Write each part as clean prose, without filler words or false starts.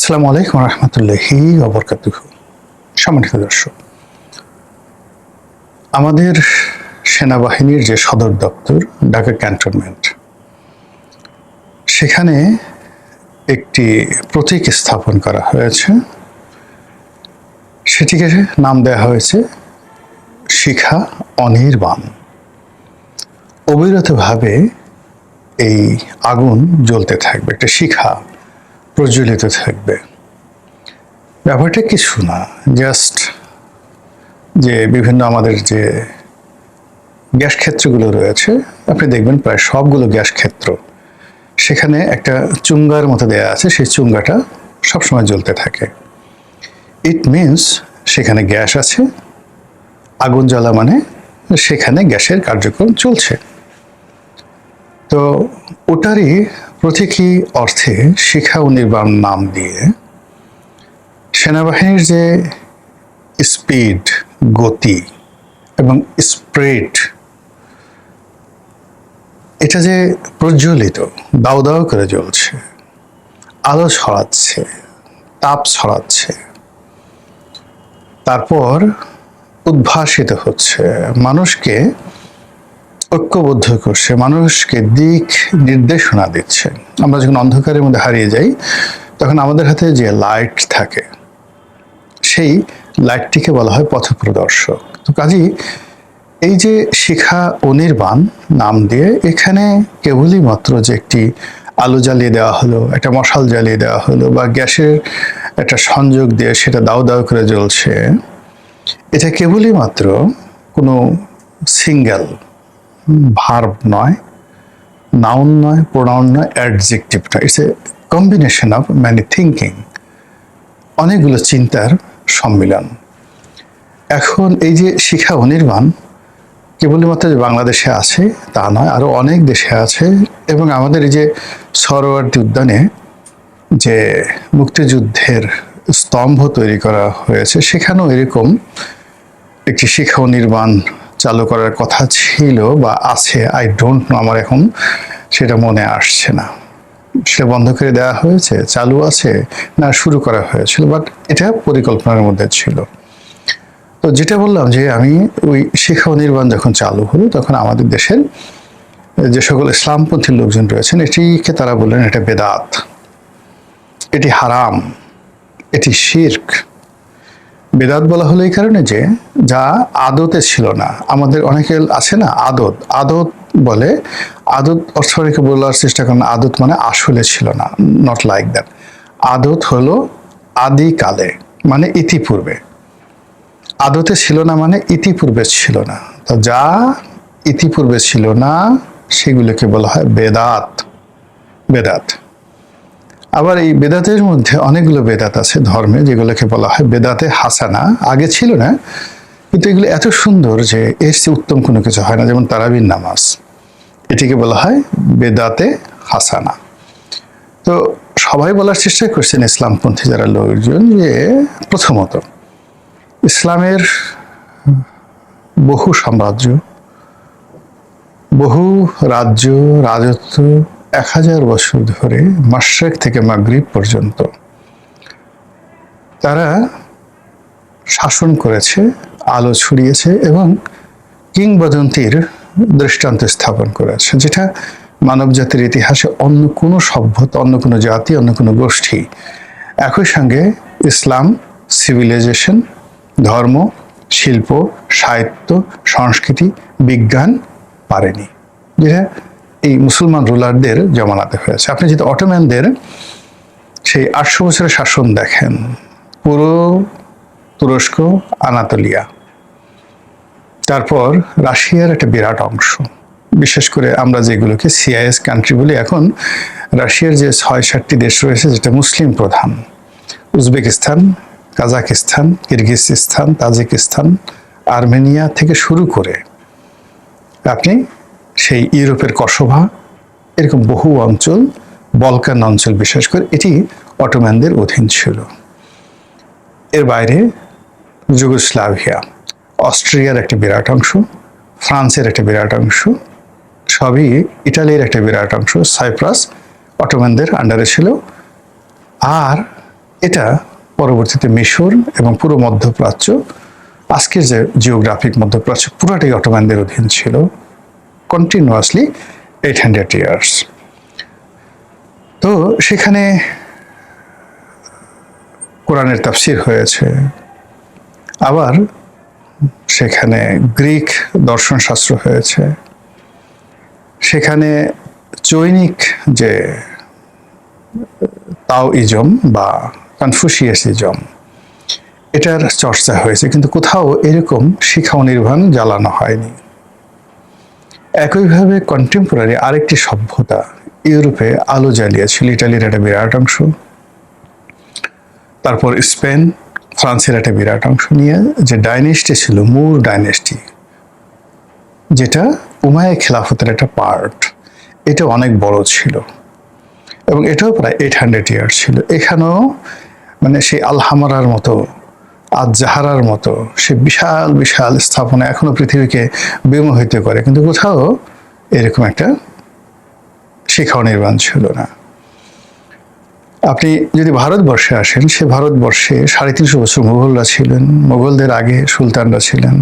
আসসালামু আলাইকুম রহমতুল্লাহি ওয়া বারাকাতুহু। সম্মানিত দর্শক, আমাদের সেনাবাহিনীর যে সদর দপ্তর ঢাকা ক্যান্টনমেন্ট, সেখানে একটি প্রতীক স্থাপন করা হয়েছে। সেটিকে নাম দেওয়া হয়েছে শিখা অনির্বাণ। অবিরতভাবে এই আগুন জ্বলতে থাকবে, একটা শিখা প্রজ্বলিত থাকবে। ব্যাপারটা কিছু না, জাস্ট যে বিভিন্ন আমাদের যে গ্যাস ক্ষেত্রগুলো রয়েছে, আপনি দেখবেন প্রায় সবগুলো গ্যাস ক্ষেত্র, সেখানে একটা চুঙ্গার মতো দেয়া আছে, সেই চুঙ্গাটা সবসময় জ্বলতে থাকে। ইট মিনস সেখানে গ্যাস আছে, আগুন জ্বলা মানে সেখানে গ্যাসের কার্যক্রম চলছে। তো ওটারই প্রতীকী অর্থে শিখা অনির্বাণ নাম দিয়ে সেনাবাহিনীর যে স্পিড, গতি এবং স্প্রিড, এটা যে প্রজ্বলিত, দাউ দাউ করে জ্বলছে, আলো ছড়াচ্ছে, তাপ ছড়াচ্ছে, তারপর উদ্ভাসিত হচ্ছে, মানুষকে ঐক্যবদ্ধ করছে, মানুষকে দিক নির্দেশনা দিচ্ছে। আমরা যখন অন্ধকারের মধ্যে হারিয়ে যাই, তখন আমাদের হাতে যে লাইট থাকে, সেই লাইটটিকে বলা হয় পথপ্রদর্শক। তো কাজেই এই যে শিখা অনির্বাণ নাম দিয়ে এখানে কেবলই মাত্র যে একটি আলো জ্বালিয়ে দেওয়া হলো, একটা মশাল জ্বালিয়ে দেওয়া হলো, বা গ্যাসের একটা সংযোগ দিয়ে সেটা দাউ দাউ করে জ্বলছে, এটা কেবলই মাত্র কোনো সিঙ্গেল ভার্ব নয়, নাউন নয়, প্রোনাউন নয়, অ্যাডজেক্টিভ নয়। It's a combination of many thinking, অনেকগুলো চিন্তার সম্মিলন। এখন এই যে শিখা অনির্বাণ কেবলমাত্র যে বাংলাদেশে আছে তা নয়, আরও অনেক দেশে আছে। এবং আমাদের এই যে সরোয়ার্দী উদ্যানে যে মুক্তিযুদ্ধের স্তম্ভ তৈরি করা হয়েছে, সেখানেও এরকম একটি শিখা অনির্বাণ চালু করার কথা ছিল বা আছে, আই ডোন্ট নো, আমার এখন সেটা মনে আসছে না। সেটা বন্ধ করে দেওয়া হয়েছে, চালু আছে, না শুরু করা হয়েছিল, বাট এটা পরিকল্পনার মধ্যে ছিল। তো যেটা বললাম যে আমি ওই শিখা অনির্বাণ যখন চালু হলো, তখন আমাদের দেশের যে সকল ইসলামপন্থী লোকজন রয়েছেন, এটিকে তারা বললেন এটা বেদাত, এটি হারাম, এটি শিরক। বেদাত বলা হলো এই কারণে যে যা আদতে ছিল না। আমাদের অনেকে আছে না আদত, আদত বলে, আদত অর্থকে বলার চেষ্টা করেন, আদত মানে আসলে ছিল না, নট লাইক দ্যাট। আদত হলো আদিকালে, মানে ইতিপূর্বে। আদতে ছিল না মানে ইতিপূর্বে ছিল না। তো যা ইতিপূর্বে ছিল না সেগুলোকে বলা হয় বেদাত। বেদাত আবার এই বেদাতের মধ্যে অনেকগুলো বেদাত আছে ধর্মে, যেগুলোকে বলা হয় বেদাতে হাসানা। আগে ছিল না, কিন্তু এগুলো এত সুন্দর যে এর চেয়ে উত্তম কোনো কিছু হয় না। যেমন তারাবির নামাজ, এটিকে বলা হয় বেদাতে হাসানা। তো সবাই বলার চেষ্টা করছেন ইসলামপন্থী যারা লোকজন, যে প্রথমত ইসলামের বহু সাম্রাজ্য, বহু রাজ্য, রাজত্ব 1000 বছর ধরে মাশরিক থেকে মাগরিব পর্যন্ত তারা শাসন করেছে, আলো ছড়িয়েছে এবং কিংবদন্তির দৃষ্টান্ত স্থাপন করেছে, যেটা মানব জাতির ইতিহাসে অন্য কোনো সভ্যতা, অন্য কোনো জাতি, অন্য কোনো গোষ্ঠী একই সঙ্গে ইসলাম, সিভিলাইজেশন, ধর্ম, শিল্প, সাহিত্য, সংস্কৃতি, বিজ্ঞান পারেনি, যেটা এই মুসলমান রুলারদের জমানাতে হয়েছে। আপনি যদি অটোম্যানদের সেই 800 বছরের শাসন দেখেন, পুরো তুরস্ক, আনাতোলিয়া, তারপর রাশিয়ার একটা বিরাট অংশ, বিশেষ করে আমরা যেগুলোকে সিআইএস কান্ট্রি বলি, এখন রাশিয়ার যে 6-7টি দেশ রয়েছে যেটা মুসলিম প্রধান, Uzbekistan, Kazakhstan, Kyrgyzstan, Tajikistan, Armenia থেকে শুরু করে আপনি সেই ইউরোপের কসোভা, এরকম বহু অঞ্চল, বলকান অঞ্চল বিশেষ করে, এটি অটোম্যানদের অধীন ছিল। এর বাইরে যুগোস্লাভিয়া, অস্ট্রিয়ার একটা বিরাট অংশ, ফ্রান্সের একটা বিরাট অংশ, সবই ইটালির একটা বিরাট অংশ, সাইপ্রাস অটোম্যানদের আন্ডারে ছিল। আর এটা পরবর্তীতে মিশর এবং পুরো মধ্যপ্রাচ্য, আজকের যে জিওগ্রাফিক মধ্যপ্রাচ্য, পুরোটাই অটোম্যানদের অধীন ছিল কন্টিনিউয়াসলি 800 ইয়ার্স। তো সেখানে কোরআনের তাফসির হয়েছে, আবার সেখানে গ্রিক দর্শনশাস্ত্র হয়েছে, সেখানে চৈনিক যে তাওইজম বা কনফুসিয়াসিজম, এটার চর্চা হয়েছে, কিন্তু কোথাও এরকম শিক্ষা অনির্বাণ জ্বালানো হয়নি। একইভাবে কন্টেম্পোরারি আরেকটি সভ্যতা ইউরোপে আলো জ্বালিয়েছিল, ইটালির একটা বিরাট অংশ, তারপর স্পেন, ফ্রান্সের একটা বিরাট অংশ নিয়ে যে ডাইনেস্টি ছিল, মুর ডাইনেস্টি, যেটা উমাইয়া খেলাফতের একটা পার্ট, এটা অনেক বড় ছিল এবং এটাও প্রায় 800 ইয়ার ছিল। এখানেও মানে সেই আলহামারার মতো, আজ জাহারার মতো সে বিশাল বিশাল স্থাপনা এখনো পৃথিবীকে বিমোহিত করে, কিন্তু কোথাও এরকম একটা শিক্ষা নির্মাণ ছিল না। আপনি যদি ভারতবর্ষে আসেন, সে ভারতবর্ষে 350 বছর মুঘলরা ছিলেন, মুঘলদের আগে সুলতানরা ছিলেন,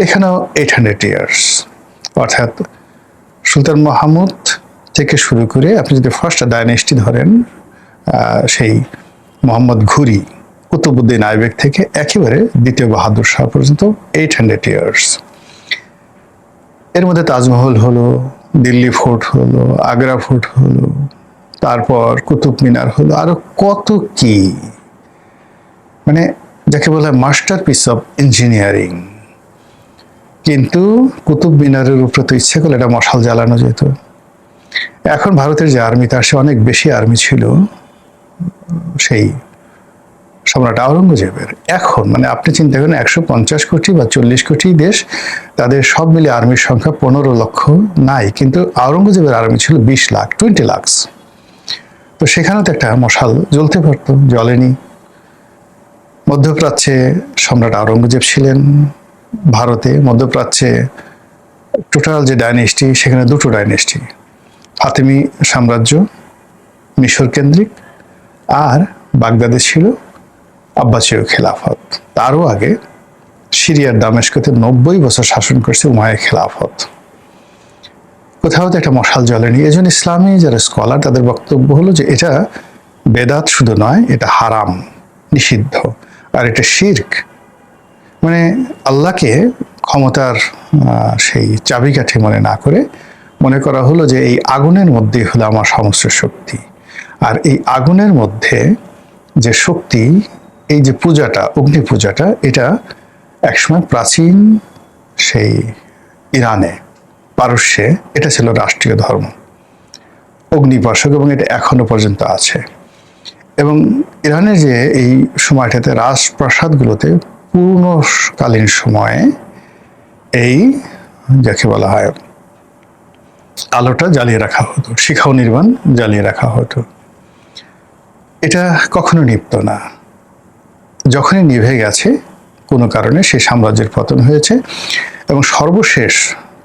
এখানেও 800 ইয়ার্স, অর্থাৎ সুলতান মাহমুদ থেকে শুরু করে আপনি যদি ফার্স্ট ডাইনেস্টি ধরেন, সেই মোহাম্মদ ঘুরি, কুতুবউদ্দিন আইবেক থেকে একেবারে দ্বিতীয় বাহাদুর শাহ পর্যন্ত 800 ইয়ার্স। এর মধ্যে তাজমহল হলো, দিল্লি ফোর্ট হলো, আগ্রা ফোর্ট হলো, তারপর কুতুব মিনার হলো, আরো কত কি, মানে যাকে বলা হয় মাস্টার পিস অফ ইঞ্জিনিয়ারিং। কিন্তু কুতুব মিনারের উপরে তো ইচ্ছে করলে এটা মশাল জ্বালানো যেত। এখন ভারতের যে আর্মি, তার সে অনেক বেশি আর্মি ছিল সেই সম্রাট আওরঙ্গজেবের। এখন মানে আপনি চিন্তা করেন 150 কোটি বা 40 কোটি দেশ, তাদের সব মিলে আর্মির সংখ্যা 15 লক্ষ নাই, কিন্তু আওরঙ্গজেবের আর্মি ছিল 20 লাখ, 20 লাখস। তো সেখানেও তো একটা মশাল জ্বলতে পারতো, জ্বলেনি। মধ্যপ্রাচ্যে সম্রাট আওরঙ্গজেব ছিলেন, ভারতে মধ্যপ্রাচ্যে টোটাল যে ডাইনেস্টি, সেখানে দুটো ডাইনেস্টি, ফাতেমি সাম্রাজ্য মিশর কেন্দ্রিক, আর বাগদাদে ছিল আব্বাসীয় খেলাফত। তারও আগে সিরিয়ার দামেস্কতে 90 বছর শাসন করছে উমাইয়া খেলাফত। কোথাও তো একটা মশাল জ্বলেনি। এই জন্য ইসলামী যারা স্কলার, তাদের বক্তব্য হলো যে এটা বেদাত শুধু নয়, এটা হারাম, নিষিদ্ধ, আর এটা শিরক। মানে আল্লাহকে ক্ষমতার সেই চাবিকাঠি মনে না করে মনে করা হলো যে এই আগুনের মধ্যেই হলো আমার সমস্ত শক্তি, আর এই আগুনের মধ্যে যে শক্তি, এই যে পূজাটা, অগ্নি পূজাটা, এটা একসময় প্রাচীন সেই ইরানে, পারস্যে এটা ছিল রাষ্ট্রীয় ধর্ম, অগ্নিপাশক, এবং এটা এখনো পর্যন্ত আছে। এবং ইরানের যে এই সময়টাতে রাজপ্রাসাদগুলোতে পূর্ণকালীন সময়ে এই যাকে বলা হয় আলোটা জ্বালিয়ে রাখা হতো, শিখাও নির্বাণ জ্বালিয়ে রাখা হতো। এটা কখনো নিভত না। যখনই নিভে গেছে কোনো কারণে, সেই সাম্রাজ্যের পতন হয়েছে, এবং সর্বশেষ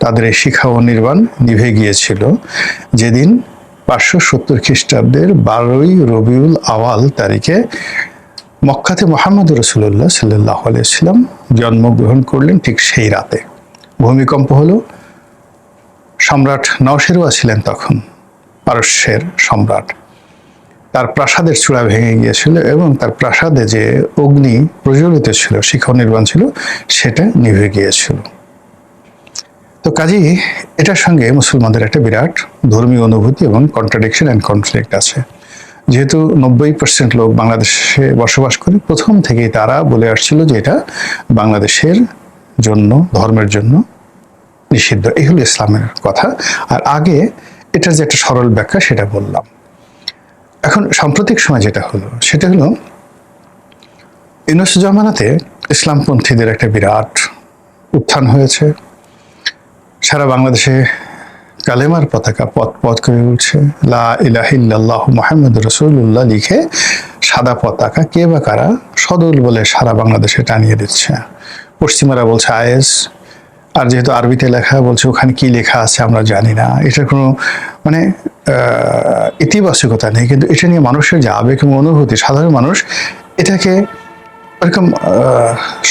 তাদের এই শিখা ও নির্বাণ নিভে গিয়েছিল যেদিন 570 খ্রিস্টাব্দের 12ই রবিউল আওয়াল তারিখে মক্কাতে মুহাম্মদ রাসূলুল্লাহ সাল্লাল্লাহু আলাইহি ওয়াসাল্লাম জন্মগ্রহণ করলেন। ঠিক সেই রাতে ভূমিকম্প হলো। সম্রাট নওশেরওয়া ছিলেন তখন, পারস্যের সম্রাট। তার প্রাসাদের চূড়া ভেঙে গিয়েছিল এবং তার প্রাসাদে যে অগ্নি প্রজ্বলিত ছিল, শিখা নির্বাণ ছিল, সেটা নিভে গিয়েছিল। তো কাজেই এটার সঙ্গে মুসলমানদের একটা বিরাট ধর্মীয় অনুভূতি এবং কন্ট্রাডিকশন অ্যান্ড কনফ্লিক্ট আছে। যেহেতু 90% লোক বাংলাদেশে বসবাস করে, প্রথম থেকেই তারা বলে আসছিল যে এটা বাংলাদেশের জন্য, ধর্মের জন্য নিষিদ্ধ। এই হলো ইসলামের কথা। আর আগে এটার যে একটা সরল ব্যাখ্যা সেটা বললাম। এখন সাম্প্রতিক সময় যেটা হলো সেটা হলো ইউনূস জামানাতে ইসলামপন্থীদের একটা বিরাট উত্থান হয়েছে। সারা বাংলাদেশে কালেমার পতাকা পথ পথ করে উঠছে, লা ইলাহা ইল্লাল্লাহু মুহাম্মাদুর রাসূলুল্লাহ লিখে সাদা পতাকা কে বা কারা সদল বলে সারা বাংলাদেশে টানিয়ে দিচ্ছে। পশ্চিমারা বলছে আইএস, আর যেহেতু আরবিতে লেখা, বলছে ওখানে কি লেখা আছে আমরা জানি না, এটার কোনো মানে ইতিবাচকতা নেই। কিন্তু এটা নিয়ে মানুষের যে আবেগ এবং অনুভূতি, সাধারণ মানুষ এটাকে এরকম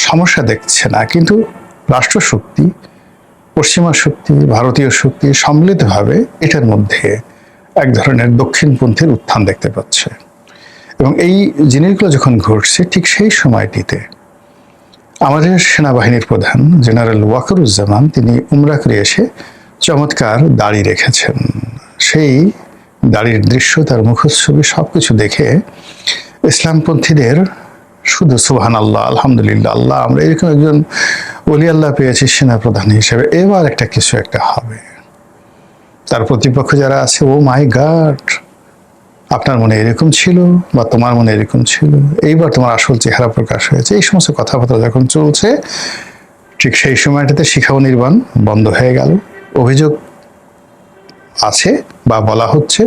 সমস্যা দেখছে না। কিন্তু রাষ্ট্রশক্তি, পশ্চিমা শক্তি, ভারতীয় শক্তি সম্মিলিতভাবে এটার মধ্যে এক ধরনের দক্ষিণপন্থীর উত্থান দেখতে পাচ্ছে। এবং এই জিনিসগুলো যখন ঘটছে ঠিক সেই সময়টিতে আমাদের সেনাবাহিনীর প্রধান জেনারেল ওয়াকারুজ্জামান তিনি উমরা করে এসে চমৎকার দাড়ি রেখেছেন। সেই দাড়ির দৃশ্য, তার মুখচ্ছবি সবকিছু দেখে ইসলামপন্থীদের শুধু সুবহান আল্লাহ, আলহামদুলিল্লাহ, আল্লাহ আমরা এরকম একজন ওলি আল্লাহ পেয়েছি সেনাপ্রধান হিসেবে, এবার একটা কিছু একটা হবে। তার প্রতিপক্ষ যারা আছে, ও মাই গড, আপনার মনে এরকম ছিল বা তোমার মনে এরকম ছিল, এইবার তোমার আসল চেহারা প্রকাশ হয়েছে, এই সমস্ত কথাবার্তা যখন চলছে ঠিক সেই সময়টাতে শিখা ও নির্বাণ বন্ধ হয়ে গেল। অভিযোগ আছে বা বলা হচ্ছে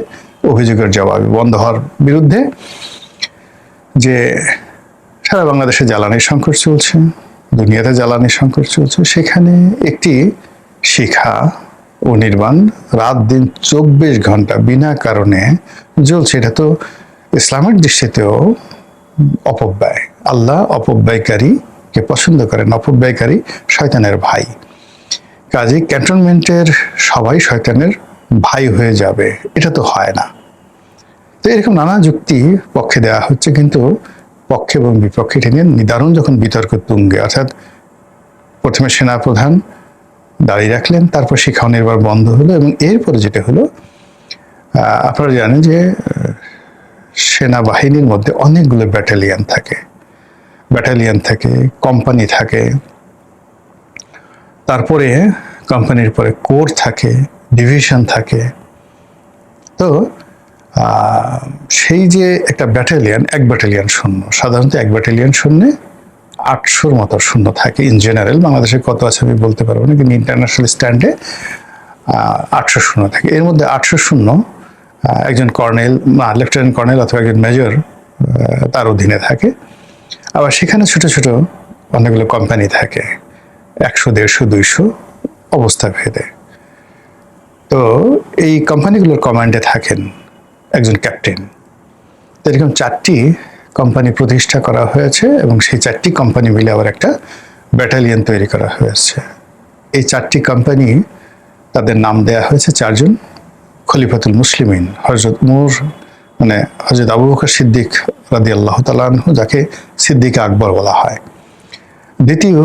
অভিযোগের জবাবে বন্ধ হওয়ার বিরুদ্ধে যে সারা বাংলাদেশে জ্বালানির সংকট চলছে, দুনিয়াতে জ্বালানির সংকট চলছে, সেখানে একটি শিখা ও নির্বাণ রাত দিন 24 ঘন্টা বিনা কারণে জ্বলছে। এটা তো ইসলামের দৃষ্টিতেও অপব্যয়। আল্লাহ অপব্যয়কারীকে পছন্দ করেন, অপব্যয়কারী শয়তানের ভাই। কাজেই ক্যান্টনমেন্টের সবাই শয়তানের ভাই হয়ে যাবে, এটা তো হয় না। তো এরকম নানা যুক্তি পক্ষে দেওয়া হচ্ছে, কিন্তু পক্ষে এবং বিপক্ষে এটা নিয়ে নিদারুণ যখন বিতর্ক তুঙ্গে, অর্থাৎ প্রথমে সেনাপ্রধান দাঁড়িয়ে রাখলেন, তারপর শিখা নির্বাণ বন্ধ হলো। এবং এরপরে যেটা হলো, আপনারা জানেন যে সেনাবাহিনীর মধ্যে অনেকগুলো ব্যাটালিয়ন থাকে, কোম্পানি থাকে, তারপরে কোম্পানির পরে কোর থাকে, ডিভিশন থাকে। তো সেই যে একটা ব্যাটালিয়ন, এক ব্যাটালিয়ন শূন্য, সাধারণত এক ব্যাটালিয়ন শূন্যে 800-র মতো শূন্য থাকে ইন জেনারেল। বাংলাদেশে কত আছে আমি বলতে পারবো না, কিন্তু ইন্টারন্যাশনাল স্ট্যান্ডে 800 শূন্য থাকে। এর মধ্যে 800 শূন্য একজন কর্নেল, লেফটেন্যান্ট কর্নেল অথবা একজন মেজর তার অধীনে থাকে। আবার সেখানে ছোট ছোট অনেকগুলো কোম্পানি থাকে, 100, 150, 200 অবস্থা ভেদে। তো এই কোম্পানিগুলোর কমান্ডে থাকেন একজন ক্যাপ্টেন। এরকম 4টি কোম্পানি প্রতিষ্ঠা করা হয়েছে এবং সেই 4টি কোম্পানি মিলে আবার একটা ব্যাটালিয়ন তৈরি করা হয়েছে। এই 4টি কোম্পানি, তাদের নাম দেয়া হয়েছে 4 জন খলিফাতুল মুসলিমিন, হযরত উমর মানে হযরত আবু বকর সিদ্দিক রাদিয়াল্লাহু তাআলা আনহু, যাকে সিদ্দিক আকবর বলা হয়। দ্বিতীয়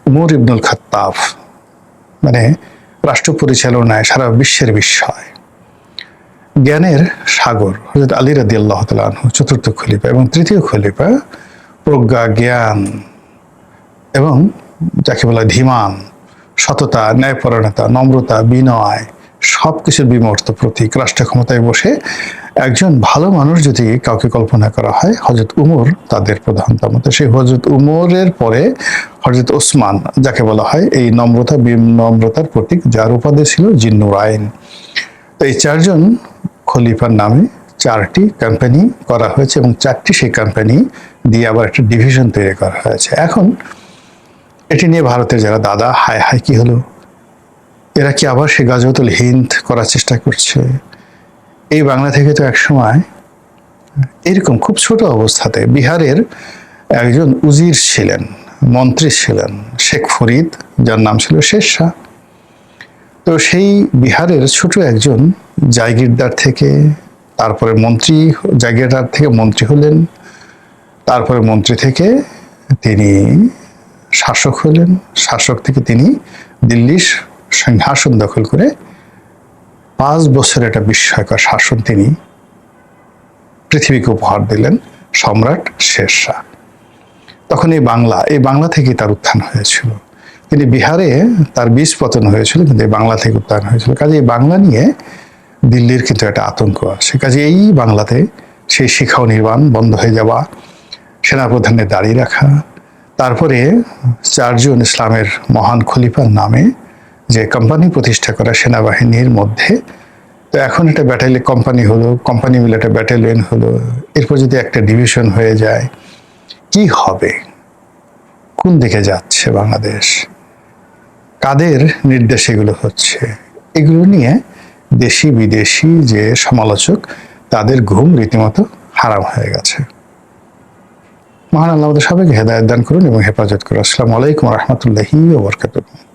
উমর ইবনুল খাত্তাব, মানে রাষ্ট্র পরিচালনায় সারা বিশ্বের বিস্ময়, জ্ঞানের সাগর হযরত আলী রাদিয়াল্লাহু তাআলা আনহু, চতুর্থ খলিফা। এবং তৃতীয় খলিফা প্রজ্ঞা, জ্ঞান এবং যাকে বলা ধীমান, সততা, ন্যায়পরায়ণতা, নম্রতা, বিনয়, সবকিছুর বিমূর্ত প্রতীক। রাষ্ট্র ক্ষমতায় বসে একজন ভালো মানুষ যদি কাউকে কল্পনা করা হয়, হযরত উমর তাদের প্রধানতম। তো সেই হযরত উমরের পরে হযরত ওসমান, যাকে বলা হয় এই নম্রতা, বিনম্রতার প্রতীক, যার উপাধি ছিল জিন্নুরাইন। তো এই 4 জন খলিফার নামে 4টি কোম্পানি করা হয়েছে এবং 4টি সেই কোম্পানি দিয়ে আবার একটা ডিভিশন তৈরি করা হয়েছে। এখন এটি নিয়ে ভারতের যারা দাদা, হায় হায় কি হলো, এরা কি আবার সে গাজওয়াতুল হিন্দ করার চেষ্টা করছে? এই বাংলা থেকে তো একসময় এরকম খুব ছোট অবস্থাতে বিহারের একজন উজির ছিলেন, মন্ত্রী ছিলেন, শেখ ফরিদ, যার নাম ছিল শেরশাহ। তো সেই বিহারের ছোট একজন জাগিরদার থেকে তারপরে মন্ত্রী, জাগিরদার থেকে মন্ত্রী হলেন, তারপরে মন্ত্রী থেকে তিনি শাসক হলেন, শাসক থেকে তিনি দিল্লির সিংহাসন দখল করে 5 বছরের একটা বিস্ময়কর শাসন তিনি পৃথিবীকে উপহার দিলেন সম্রাট শেরশাহ। তখন এই বাংলা থেকে তার উত্থান হয়েছিল। তিনি বিহারে তার বীজ পতন হয়েছিল, কিন্তু এই বাংলা থেকে উত্থান হয়েছিল। কাজে এই বাংলা নিয়ে দিল্লির কিন্তু একটা আতঙ্ক আছে। কাজে এই বাংলাতে সেই শিখা ও নির্বাণ বন্ধ হয়ে যাওয়া, সেনাপ্রধানের দাঁড়িয়ে রাখা, তারপরে 4 জন ইসলামের মহান খলিফার নামে যে কোম্পানি প্রতিষ্ঠা করা সেনাবাহিনীর মধ্যে, তো এখন একটা ব্যাটালিয়ন কোম্পানি হলো, কোম্পানি মিলে একটা ব্যাটালিয়ন হলো, এরপর যদি একটা ডিভিশন হয়ে যায়, কি হবে? কোন দিকে যাচ্ছে বাংলাদেশ? কাদের নির্দেশে এগুলো হচ্ছে, এগুলো নিয়ে দেশি বিদেশি যে সমালোচক তাদের ঘুম রীতিমতো হারাম হয়ে গেছে। মহান আল্লাহ আমাদের সবাইকে হেদায়েত দান করুন এবং হেফাজত করুন। আসসালামু আলাইকুম ওয়া রাহমাতুল্লাহি ওয়া বারাকাতুহু।